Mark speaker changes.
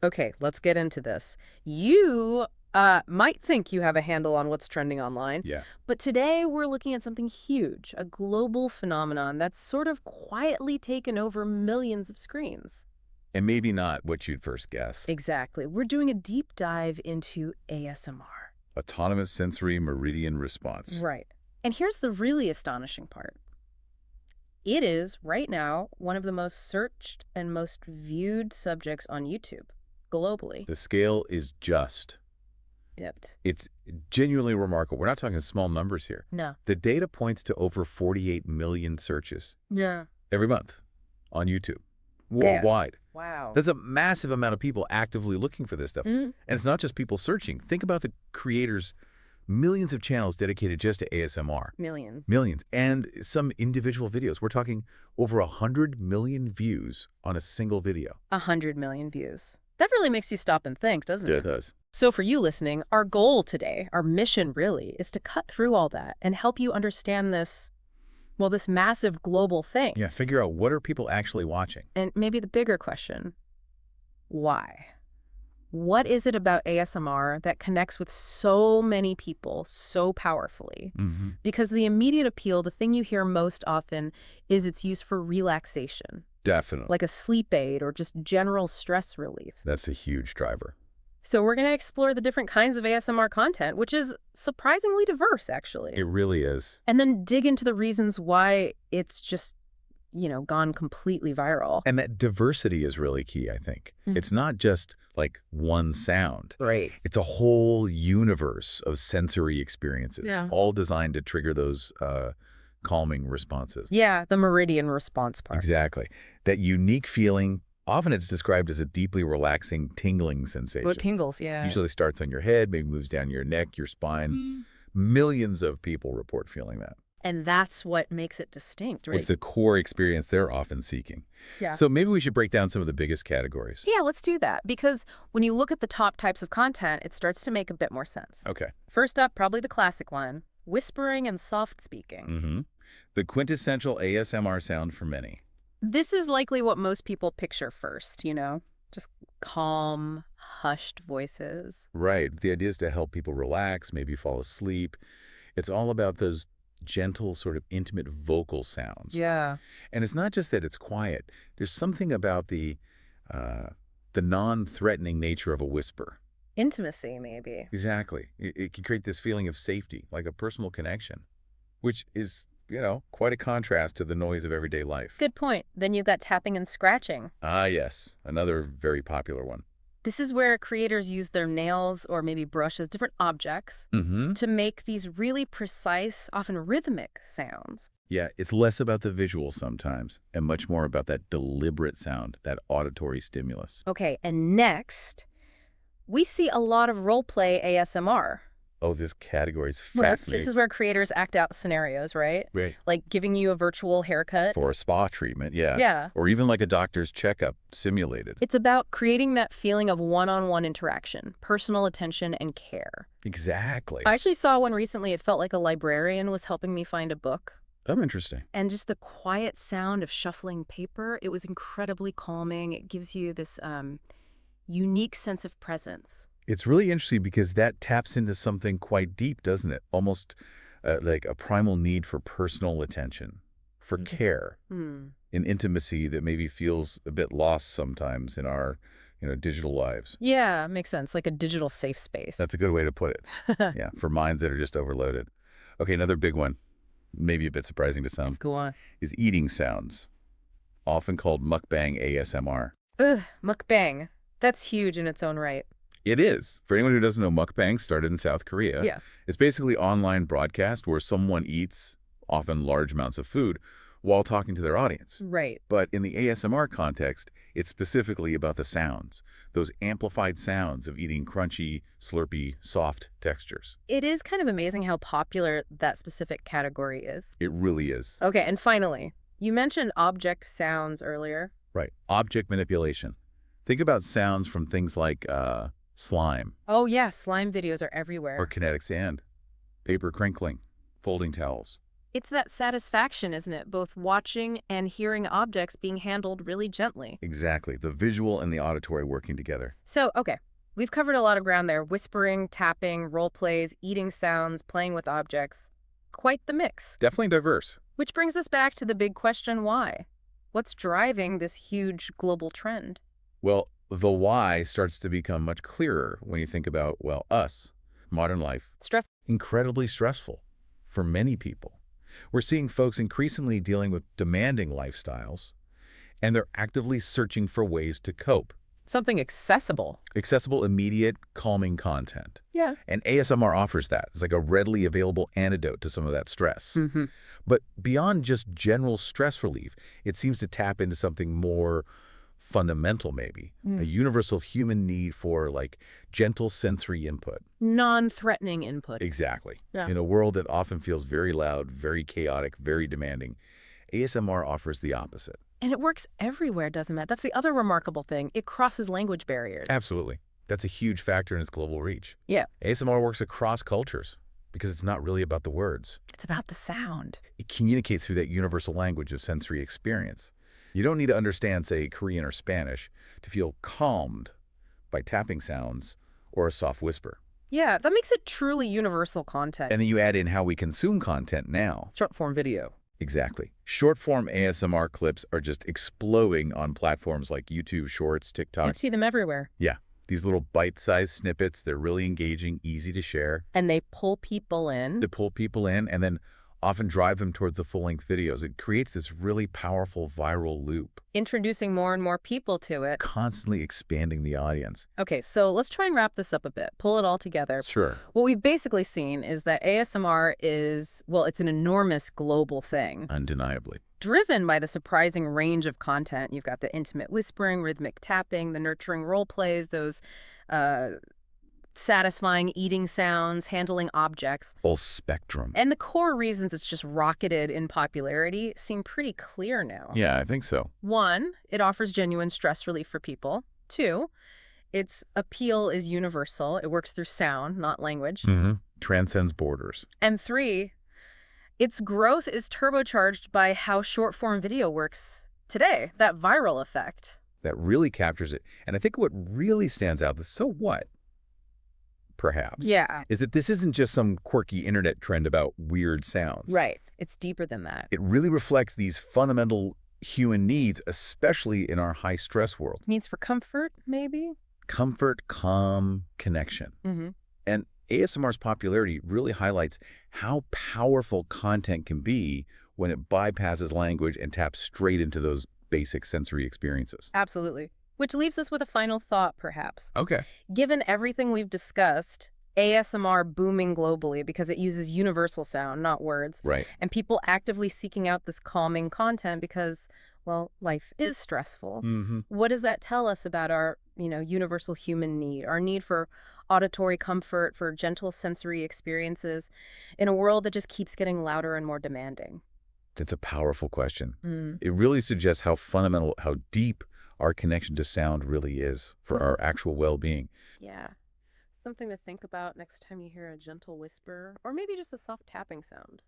Speaker 1: Okay, let's get into this. You might think you have a handle on what's trending online,
Speaker 2: Yeah.
Speaker 1: but today we're looking at something huge, a global phenomenon that's sort of quietly taken over millions of screens.
Speaker 2: And maybe not what you'd first guess.
Speaker 1: Exactly. We're doing a deep dive into ASMR.
Speaker 2: Autonomous sensory meridian response.
Speaker 1: Right. And here's the really astonishing part. It is, right now, one of the most searched and most viewed subjects on YouTube globally.
Speaker 2: The scale is just.
Speaker 1: Yep.
Speaker 2: It's genuinely remarkable. We're not talking small numbers here.
Speaker 1: No.
Speaker 2: The data points to over 48 million searches
Speaker 1: Yeah.
Speaker 2: every month on YouTube,
Speaker 1: Yeah.
Speaker 2: worldwide.
Speaker 1: Wow.
Speaker 2: That's a massive amount of people actively looking for this stuff.
Speaker 1: Mhm.
Speaker 2: And it's not just people searching. Think about the creators, millions of channels dedicated just to ASMR.
Speaker 1: Millions.
Speaker 2: Millions. And some individual videos. We're talking over 100 million views on a single video.
Speaker 1: 100 million views. That really makes you stop and think, doesn't
Speaker 2: Yeah,
Speaker 1: it?
Speaker 2: it does.
Speaker 1: So for you listening, our goal today, our mission really, is to cut through all that and help you understand this, well, this massive global thing.
Speaker 2: Yeah, figure out what are people actually watching.
Speaker 1: And maybe the bigger question, why? What is it about ASMR that connects with so many people so powerfully?
Speaker 2: Mm-hmm.
Speaker 1: Because the immediate appeal, the thing you hear most often, is its use for relaxation,
Speaker 2: Definitely.
Speaker 1: like a sleep aid or just general stress relief.
Speaker 2: That's a huge driver.
Speaker 1: So we're going to explore the different kinds of ASMR content, which is surprisingly diverse, actually.
Speaker 2: It really is.
Speaker 1: And then dig into the reasons why it's just, gone completely viral.
Speaker 2: And that diversity is really key, I think.
Speaker 1: Mhm.
Speaker 2: It's not just like one sound.
Speaker 1: Right.
Speaker 2: It's a whole universe of sensory experiences,
Speaker 1: Yeah.
Speaker 2: all designed to trigger those calming responses.
Speaker 1: Yeah, the meridian response part.
Speaker 2: Exactly. That unique feeling, often it's described as a deeply relaxing, tingling sensation.
Speaker 1: Oh, tingles, yeah.
Speaker 2: Usually starts on your head, maybe moves down your neck, your spine. Millions of people report feeling that.
Speaker 1: And that's what makes it distinct, right?
Speaker 2: It's the core experience they're often seeking.
Speaker 1: Yeah.
Speaker 2: So maybe we should break down some of the biggest categories.
Speaker 1: Yeah, let's do that. Because when you look at the top types of content, it starts to make a bit more sense.
Speaker 2: Okay.
Speaker 1: First up, probably the classic one, whispering and soft speaking.
Speaker 2: Mm-hmm. The quintessential ASMR sound for many.
Speaker 1: This is likely what most people picture first, just calm, hushed voices.
Speaker 2: Right. The idea is to help people relax, maybe fall asleep. It's all about those gentle, sort of intimate vocal sounds.
Speaker 1: Yeah.
Speaker 2: And it's not just that it's quiet. There's something about the non-threatening nature of a whisper.
Speaker 1: Intimacy, maybe.
Speaker 2: Exactly. It can create this feeling of safety, like a personal connection, which is, quite a contrast to the noise of everyday life.
Speaker 1: Good point. Then you've got tapping and scratching.
Speaker 2: Ah, yes. Another very popular one.
Speaker 1: This is where creators use their nails or maybe brushes, different objects,
Speaker 2: Mm-hmm.
Speaker 1: to make these really precise, often rhythmic sounds.
Speaker 2: Yeah, it's less about the visual sometimes and much more about that deliberate sound, that auditory stimulus.
Speaker 1: Okay, and next, we see a lot of role-play ASMR.
Speaker 2: Oh, this category is
Speaker 1: Well, this
Speaker 2: fascinating.
Speaker 1: is where creators act out scenarios, right?
Speaker 2: Right.
Speaker 1: Like giving you a virtual haircut.
Speaker 2: For a spa treatment, yeah.
Speaker 1: Yeah.
Speaker 2: Or even like a doctor's checkup simulated.
Speaker 1: It's about creating that feeling of one-on-one interaction, personal attention, and care.
Speaker 2: Exactly.
Speaker 1: I actually saw one recently. It felt like a librarian was helping me find a book.
Speaker 2: Oh, interesting.
Speaker 1: And just the quiet sound of shuffling paper, it was incredibly calming. It gives you this unique sense of presence.
Speaker 2: It's really interesting because that taps into something quite deep, doesn't it? Almost like a primal need for personal attention, for care,
Speaker 1: Hmm.
Speaker 2: an intimacy that maybe feels a bit lost sometimes in our, digital lives.
Speaker 1: Yeah, makes sense. Like a digital safe space.
Speaker 2: That's a good way to put it. Yeah, for minds that are just overloaded. Okay, another big one, maybe a bit surprising to some,
Speaker 1: Go on.
Speaker 2: is eating sounds, often called mukbang ASMR.
Speaker 1: Ugh, mukbang. That's huge in its own right.
Speaker 2: It is. For anyone who doesn't know, mukbang started in South Korea.
Speaker 1: Yeah.
Speaker 2: It's basically online broadcast where someone eats often large amounts of food while talking to their audience.
Speaker 1: Right.
Speaker 2: But in the ASMR context, it's specifically about the sounds, those amplified sounds of eating crunchy, slurpy, soft textures.
Speaker 1: It is kind of amazing how popular that specific category is.
Speaker 2: It really is.
Speaker 1: Okay, and finally, you mentioned object sounds earlier.
Speaker 2: Right. Object manipulation. Think about sounds from things like slime
Speaker 1: Oh yeah, slime videos are everywhere.
Speaker 2: or kinetic sand, paper crinkling, folding towels.
Speaker 1: It's that satisfaction, isn't it? Both watching and hearing objects being handled really gently.
Speaker 2: Exactly. The visual and the auditory working together.
Speaker 1: So, okay, we've covered a lot of ground there. Whispering, tapping, role plays, eating sounds, playing with objects. Quite the mix.
Speaker 2: Definitely diverse.
Speaker 1: Which brings us back to the big question, why? What's driving this huge global trend?
Speaker 2: Well, the why starts to become much clearer when you think about, well, us, modern life.
Speaker 1: Stress.
Speaker 2: Incredibly stressful for many people. We're seeing folks increasingly dealing with demanding lifestyles, and they're actively searching for ways to cope.
Speaker 1: Something accessible.
Speaker 2: Accessible, immediate, calming content.
Speaker 1: Yeah.
Speaker 2: And ASMR offers that. It's like a readily available antidote to some of that stress.
Speaker 1: Mm-hmm.
Speaker 2: But beyond just general stress relief, it seems to tap into something more fundamental, maybe. A universal human need for, like, gentle sensory input.
Speaker 1: Non-threatening input.
Speaker 2: Exactly.
Speaker 1: Yeah.
Speaker 2: In a world that often feels very loud, very chaotic, very demanding, ASMR offers the opposite.
Speaker 1: And it works everywhere, doesn't it? That's the other remarkable thing. It crosses language barriers.
Speaker 2: Absolutely. That's a huge factor in its global reach.
Speaker 1: Yeah.
Speaker 2: ASMR works across cultures because it's not really about the words.
Speaker 1: It's about the sound.
Speaker 2: It communicates through that universal language of sensory experience. You don't need to understand, say, Korean or Spanish to feel calmed by tapping sounds or a soft whisper.
Speaker 1: Yeah, that makes it truly universal content.
Speaker 2: And then you add in how we consume content now.
Speaker 1: Short-form video.
Speaker 2: Exactly. Short-form ASMR clips are just exploding on platforms like YouTube Shorts,
Speaker 1: You
Speaker 2: TikTok.
Speaker 1: see them everywhere.
Speaker 2: Yeah, these little bite-sized snippets, they're really engaging, easy to share.
Speaker 1: And they pull people in.
Speaker 2: To pull people in and then often drive them toward the full-length videos. It creates this really powerful viral loop,
Speaker 1: Introducing more and more people to it.
Speaker 2: constantly expanding the audience.
Speaker 1: Okay, so let's try and wrap this up a bit. Pull it all together.
Speaker 2: Sure.
Speaker 1: What we've basically seen is that ASMR is, well, it's an enormous global thing,
Speaker 2: Undeniably.
Speaker 1: driven by the surprising range of content. You've got the intimate whispering, rhythmic tapping, the nurturing role plays, those satisfying eating sounds, handling objects.
Speaker 2: Full spectrum.
Speaker 1: And the core reasons it's just rocketed in popularity seem pretty clear now.
Speaker 2: Yeah, I think so.
Speaker 1: 1, it offers genuine stress relief for people. 2, its appeal is universal. It works through sound, not language.
Speaker 2: Transcends borders.
Speaker 1: And 3, its growth is turbocharged by how short-form video works today, that viral effect.
Speaker 2: That really captures it. And I think what really stands out, the so what, perhaps,
Speaker 1: Yeah.
Speaker 2: is that this isn't just some quirky internet trend about weird sounds.
Speaker 1: Right. It's deeper than that.
Speaker 2: It really reflects these fundamental human needs, especially in our high-stress world.
Speaker 1: Needs for comfort, maybe?
Speaker 2: Comfort, calm, connection.
Speaker 1: Mm-hmm.
Speaker 2: And ASMR's popularity really highlights how powerful content can be when it bypasses language and taps straight into those basic sensory experiences.
Speaker 1: Absolutely. Which leaves us with a final thought, perhaps.
Speaker 2: Okay.
Speaker 1: Given everything we've discussed, ASMR booming globally because it uses universal sound, not words,
Speaker 2: Right.
Speaker 1: and people actively seeking out this calming content because, well, life is stressful. What does that tell us about our, universal human need, our need for auditory comfort, for gentle sensory experiences in a world that just keeps getting louder and more demanding?
Speaker 2: It's a powerful question. It really suggests how fundamental, how deep our connection to sound really is for our actual well-being.
Speaker 1: Yeah. Something to think about next time you hear a gentle whisper, or maybe just a soft tapping sound.